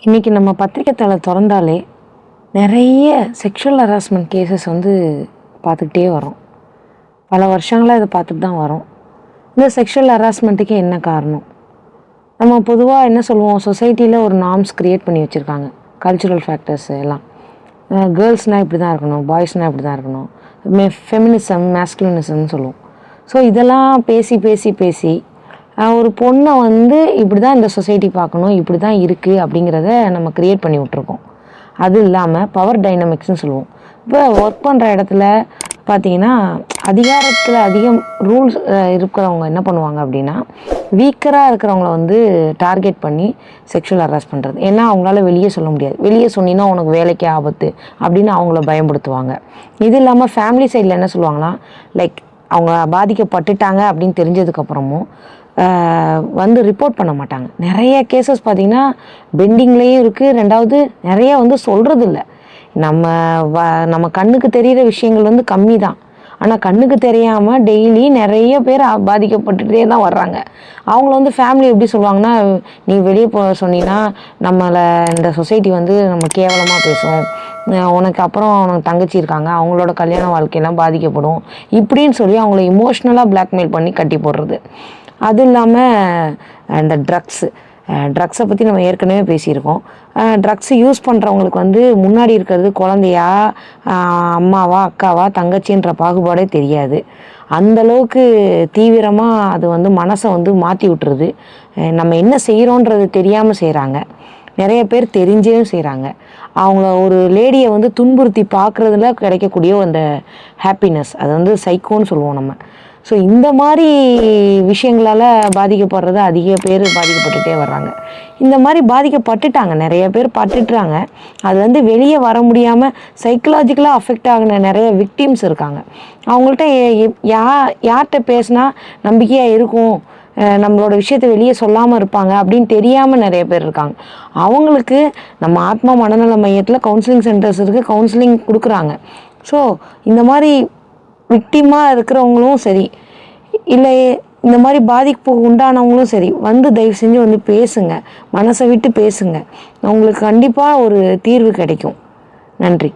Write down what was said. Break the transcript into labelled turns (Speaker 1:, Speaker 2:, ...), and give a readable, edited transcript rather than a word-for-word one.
Speaker 1: இன்றைக்கி நம்ம பத்திரிக்கை தளை திறந்தாலே நிறைய செக்ஷுவல் ஹராஸ்மெண்ட் கேசஸ் பார்த்துக்கிட்டே வரோம். பல வருஷங்களாக இதை பார்த்துட்டு தான் வரோம். இந்த செக்ஷுவல் ஹராஸ்மெண்ட்டுக்கு என்ன காரணம்? நம்ம பொதுவாக என்ன சொல்லுவோம், சொசைட்டியில் ஒரு நார்ம்ஸ் க்ரியேட் பண்ணி வச்சுருக்காங்க, கல்ச்சுரல் ஃபேக்டர்ஸ் எல்லாம். கேர்ள்ஸ்னால் இப்படி தான் இருக்கணும், பாய்ஸ்னால் இப்படி தான் இருக்கணும், ஃபெமினிசம் மேஸ்குலினிசம்னு சொல்லுவோம். ஸோ இதெல்லாம் பேசி பேசி பேசி ஒரு பொண்ணை இப்படி தான் இந்த சொசைட்டி பார்க்கணும், இப்படி தான் இருக்குது அப்படிங்கிறத நம்ம க்ரியேட் பண்ணி விட்ருக்கோம். அது இல்லாமல் பவர் டைனமிக்ஸ்னு சொல்லுவோம். இப்போ ஒர்க் பண்ணுற இடத்துல பார்த்திங்கன்னா அதிகாரத்தில் அதிகம் ரூல்ஸ் இருக்கிறவங்க என்ன பண்ணுவாங்க அப்படின்னா, வீக்கராக இருக்கிறவங்கள டார்கெட் பண்ணி செக்ஷுவல் ஹராஸ் பண்ணுறது. ஏன்னா அவங்களால வெளியே சொல்ல முடியாது, வெளியே சொன்னின்னா உனக்கு வேலைக்கு ஆபத்து அப்படின்னு அவங்கள பயன்படுத்துவாங்க. இது இல்லாமல் ஃபேமிலி சைடில் என்ன சொல்லுவாங்கன்னா, லைக் அவங்க பாதிக்கப்பட்டுட்டாங்க அப்படின்னு தெரிஞ்சதுக்கப்புறமும் ரிப்போர்ட் பண்ண மாட்டாங்க. நிறைய கேசஸ் பார்த்திங்கன்னா பெண்டிங்லேயும் இருக்குது. ரெண்டாவது நிறைய சொல்கிறது இல்லை. நம்ம கண்ணுக்கு தெரிகிற விஷயங்கள் கம்மி தான். ஆனால் கண்ணுக்கு தெரியாமல் டெய்லி நிறைய பேர் பாதிக்கப்பட்டுகிட்டே தான் வர்றாங்க. அவங்கள ஃபேமிலி எப்படி சொல்லுவாங்கன்னா, நீ வெளியே சொன்னீங்கன்னா நம்மளை இந்த சொசைட்டி நம்ம கேவலமாக பேசும், உனக்கு அப்புறம் உனக்கு தங்கச்சி இருக்காங்க, அவங்களோட கல்யாண வாழ்க்கையெல்லாம் பாதிக்கப்படும் இப்படின்னு சொல்லி அவங்கள இமோஷ்னலாக பிளாக்மெயில் பண்ணி கட்டி போடுறது. அதுவும் இல்லாமல் இந்த ட்ரக்ஸை பற்றி நம்ம ஏற்கனவே பேசியிருக்கோம். ட்ரக்ஸ் யூஸ் பண்ணுறவங்களுக்கு முன்னாடி இருக்கிறது குழந்தையா, அம்மாவா, அக்காவா, தங்கச்சின்ற பாகுபாடே தெரியாது. அந்தளவுக்கு தீவிரமாக அது மனசை மாற்றி விட்டுருது. நம்ம என்ன செய்கிறோன்றது தெரியாமல் செய்கிறாங்க. நிறைய பேர் தெரிஞ்சேவும் செய்கிறாங்க. அவங்கள ஒரு லேடியை துன்புறுத்தி பார்க்குறதுல கிடைக்கக்கூடிய அந்த ஹாப்பினஸ், அது சைக்கோன்னு சொல்லுவோம் நம்ம. ஸோ இந்த மாதிரி விஷயங்களால் பாதிக்கப்படுறது அதிக பேர் பாதிக்கப்பட்டுகிட்டே வர்றாங்க. இந்த மாதிரி பாதிக்கப்பட்டுட்டாங்க, நிறைய பேர் பட்டுட்டுறாங்க. அது வெளியே வர முடியாமல் சைக்கலாஜிக்கலாக அஃபெக்ட் ஆகின நிறைய விக்டிம்ஸ் இருக்காங்க. அவங்கள்ட்ட யார்கிட்ட பேசினா நம்பிக்கையாக இருக்கும், நம்மளோட விஷயத்தை வெளியே சொல்லாமல் இருப்பாங்க அப்படின்னு தெரியாமல் நிறைய பேர் இருக்காங்க. அவங்களுக்கு நம்ம ஆத்மா மனநல மையத்தில் கவுன்சிலிங் சென்டர்ஸ் இருக்குது, கவுன்சிலிங் கொடுக்குறாங்க. ஸோ இந்த மாதிரி விக்டிமாக இருக்கிறவங்களும் சரி, இல்லை இந்த மாதிரி பாதிப்பு உண்டானவங்களும் சரி, தயவு செஞ்சு பேசுங்க, மனசை விட்டு பேசுங்க. உங்களுக்கு கண்டிப்பாக ஒரு தீர்வு கிடைக்கும். நன்றி.